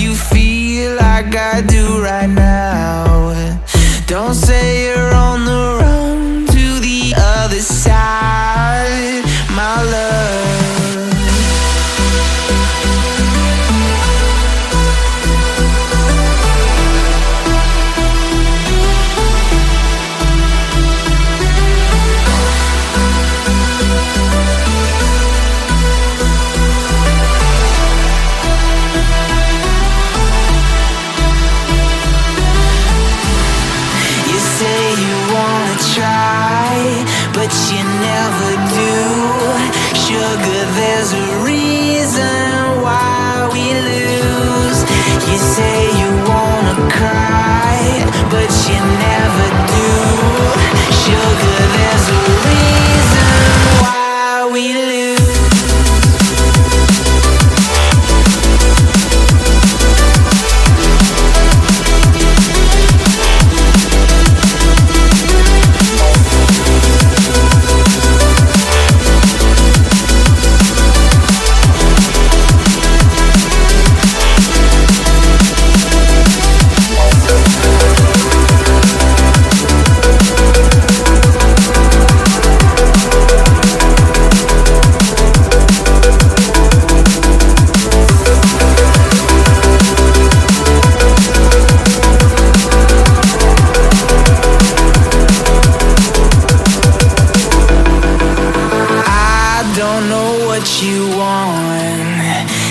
you feel like I do right now. Don't say you're on the run to the other side, my love. But you never do. Sugar, there's a reason why we lose. You say you wanna cry, but you never do. Sugar, there's a reason why we lose.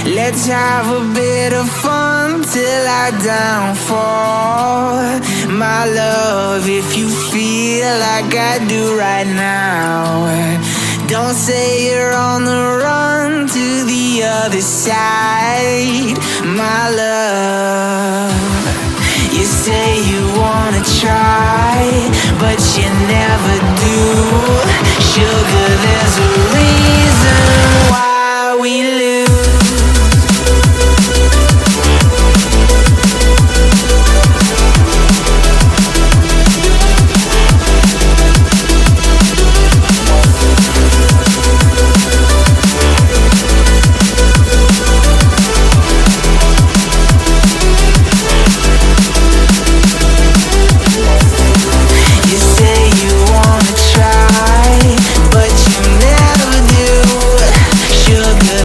Let's have a bit of fun till I downfall. My love, if you feel like I do right now, don't say you're on the run to the other side, my love. You say you wanna try, but you never do. Sugar, there's a reason why we live.